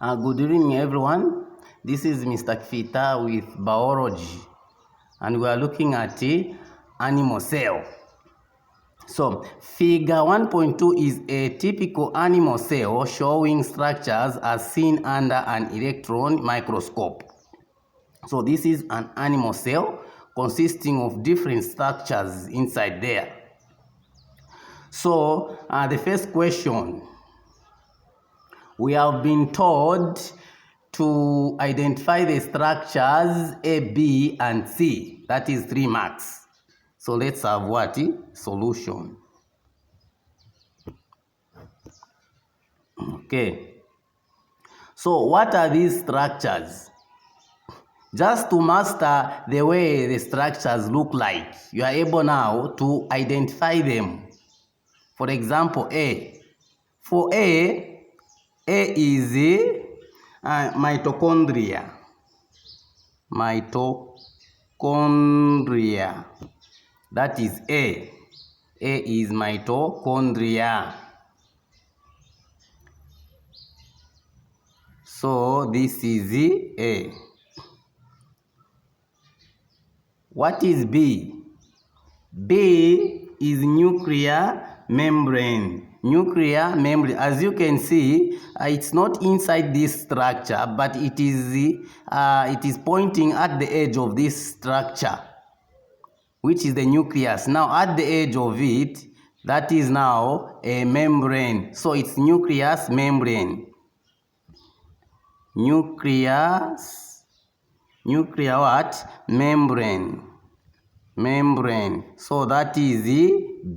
Good evening, everyone. This is Mr. Kfita with biology, and we are looking at the animal cell. So, figure 1.2 is a typical animal cell showing structures as seen under an electron microscope. So, this is an animal cell consisting of different structures inside there. So, the first question, we have been told to identify the structures A, B, and C. That is 3 marks. So let's have what? Solution. Okay. So what are these structures? Just to master the way the structures look like, you are able now to identify them. For example, A. For A is mitochondria. Mitochondria. That is A. A is mitochondria. So this is A. What is B? B is nuclear membrane. Nuclear membrane, as you can see, it's not inside this structure, but it is pointing at the edge of this structure, which is the nucleus. Now at the edge of it, that is now a membrane. So it's nucleus membrane. Nuclear what? Membrane. So that is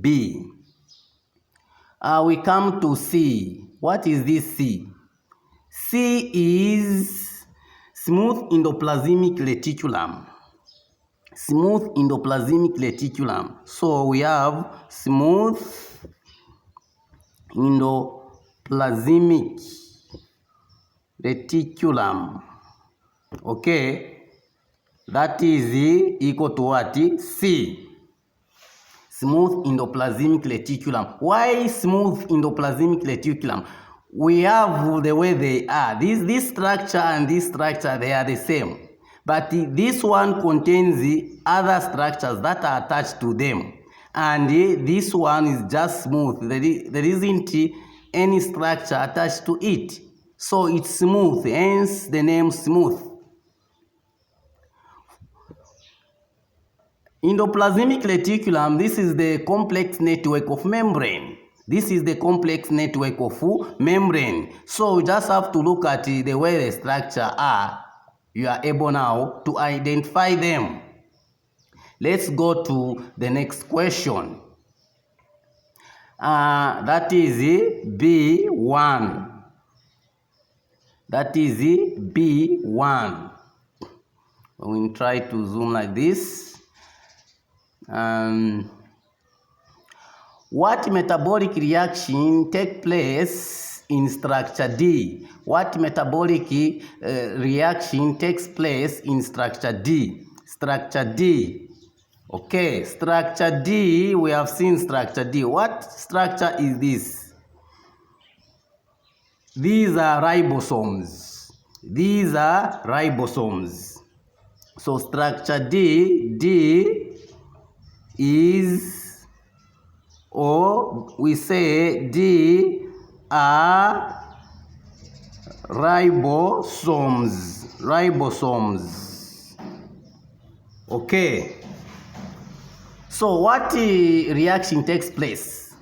B. We come to C. What is this C? C is smooth endoplasmic reticulum. Smooth endoplasmic reticulum. So we have smooth endoplasmic reticulum. Okay. That is equal to what? C. Smooth endoplasmic reticulum. Why smooth endoplasmic reticulum? We have the way they are. This structure and this structure, they are the same. But this one contains the other structures that are attached to them. And this one is just smooth. There isn't any structure attached to it. So it's smooth, hence the name smooth. Endoplasmic reticulum, this is the complex network of membrane. This is the complex network of membrane. So we just have to look at the way the structure are. You are able now to identify them. Let's go to the next question. That is B1. That is B1. We'll try to zoom like this. What metabolic reaction take place in structure D? What metabolic reaction takes place in structure D? Structure D. Okay, structure D, we have seen structure D. What structure is this? These are ribosomes. These are ribosomes. So structure D is, or we say D are ribosomes. Okay. So what reaction takes place?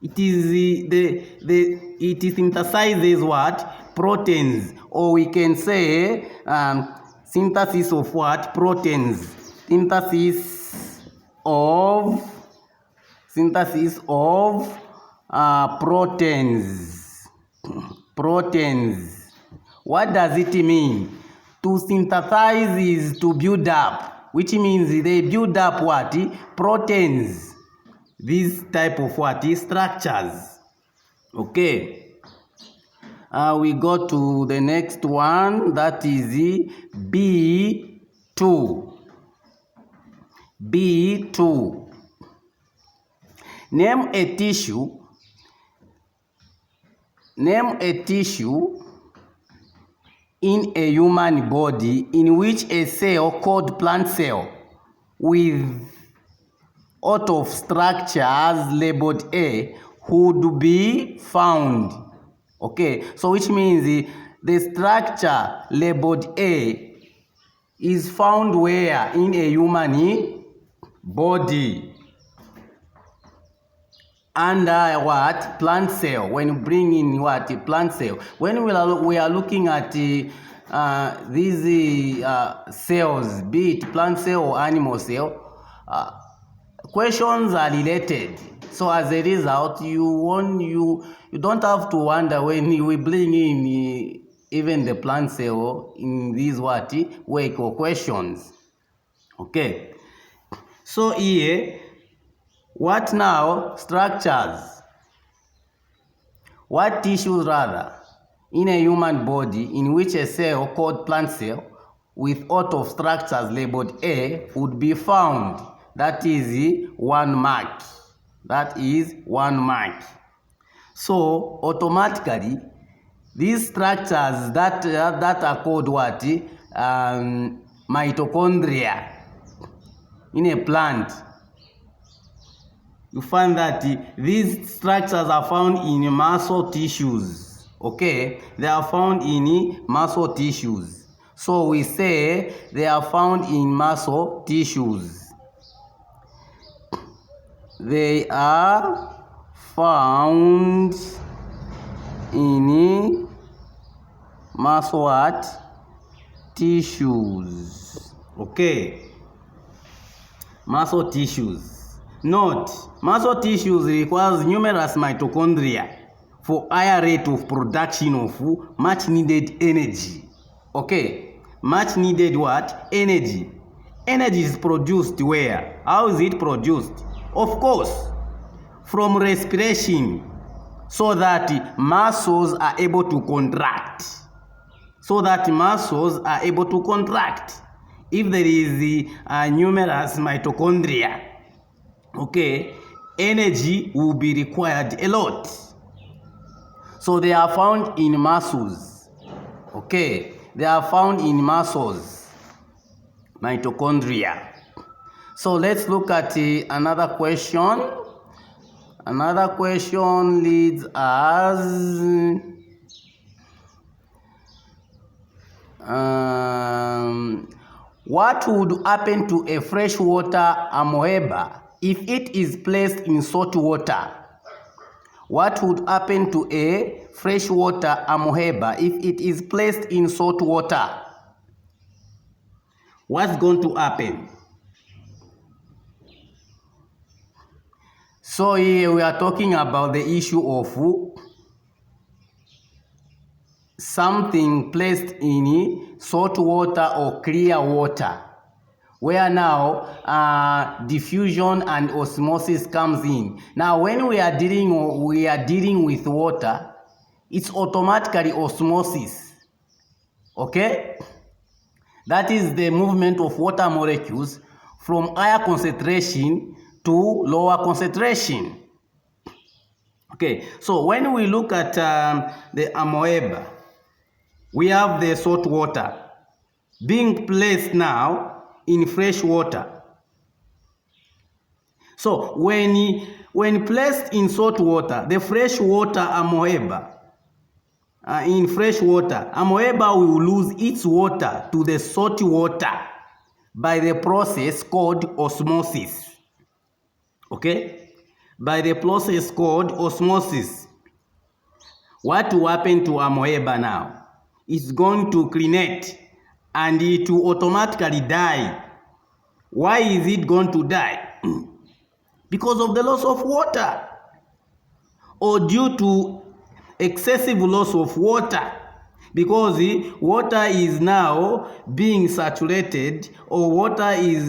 It synthesizes what? Proteins, or we can say synthesis of what? Proteins. Synthesis of proteins. What does it mean? To synthesize is to build up, which means they build up what? Proteins. These type of what? Structures. Okay. We go to the next one, that is B2. B2. Name a tissue in a human body in which a cell called plant cell with out of structures labeled A would be found. Okay, so which means the structure labeled A is found where? In a human body. Under what? Plant cell. When you bring in what? Plant cell. When we are looking at these cells, be it plant cell or animal cell, questions are related. So as a result, you don't have to wonder when we bring in even the plant cell in these what? Wake or questions. Okay. So here, what now? Structures. What tissues rather in a human body in which a cell called plant cell with out of structures labeled A would be found? That is 1 mark. That is 1 mark. So automatically these structures that are called what? Mitochondria in a plant. You find that these structures are found in muscle tissues. Okay, they are found in muscle tissues. So we say they are found in muscle tissues. They are found in muscle what? Tissues. Okay, muscle tissues. Note, muscle tissues requires numerous mitochondria for higher rate of production of much needed energy. Okay, much needed what? Energy. Energy is produced where? How is it produced? Of course, from respiration, so that muscles are able to contract. So that muscles are able to contract. If there is numerous mitochondria, okay, energy will be required a lot. So they are found in muscles. Okay, they are found in muscles, mitochondria. So let's look at another question. Another question leads us what would happen to a freshwater amoeba if it is placed in salt water? What would happen to a freshwater amoeba if it is placed in salt water? What's going to happen? So here we are talking about the issue of something placed in salt water or clear water, where now diffusion and osmosis comes in. Now when we are dealing with water, it's automatically osmosis. Okay, that is the movement of water molecules from higher concentration to lower concentration. Okay, so when we look at the amoeba, we have the salt water being placed now in fresh water. So when placed in salt water, the freshwater amoeba, in fresh water, amoeba will lose its water to the salt water by the process called osmosis. Okay, by the process called osmosis. What will happen to amoeba now? It's going to clinate and it will automatically die. Why is it going to die? Because of the loss of water, or due to excessive loss of water, because water is now being saturated, or water is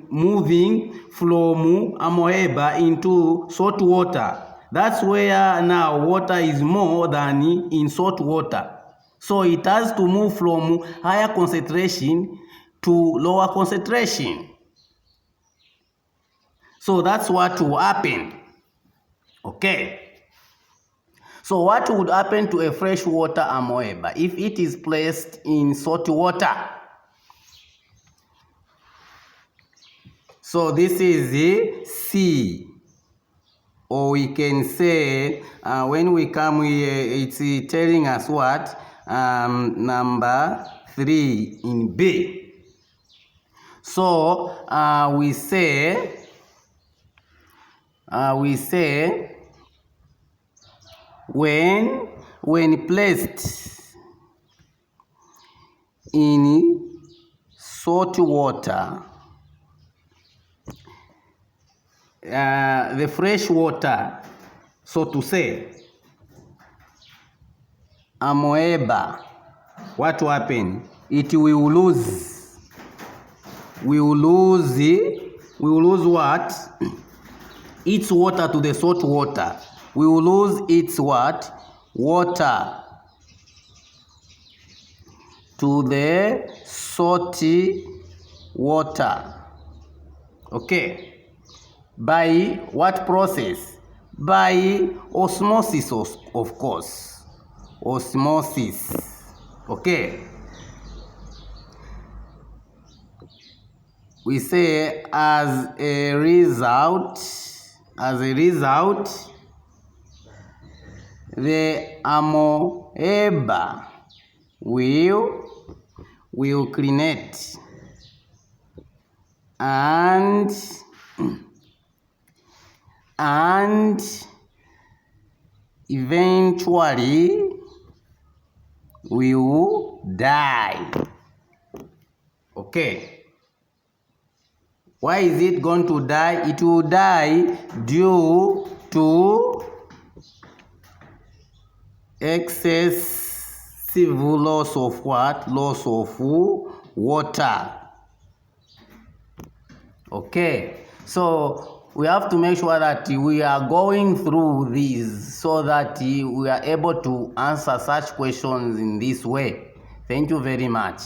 moving from amoeba into salt water. That's where now water is more than in salt water. So it has to move from higher concentration to lower concentration. So that's what will happen. Okay. So what would happen to a freshwater amoeba if it is placed in salt water? So this is the C. Or we can say, when we come here, it's telling us what? Number 3 in B. So we say when placed in salt water, the fresh water, so to say, amoeba, what will happen? It will lose. We will lose what? Its water to the salt water. We will lose its what? Water to the salty water. Okay. By what process? By osmosis, of course. Osmosis. Okay. We say as a result, the amoeba will clinate and eventually will die. Okay. Why is it going to die? It will die due to excessive loss of what? Loss of water. Okay. So we have to make sure that we are going through these so that we are able to answer such questions in this way. Thank you very much.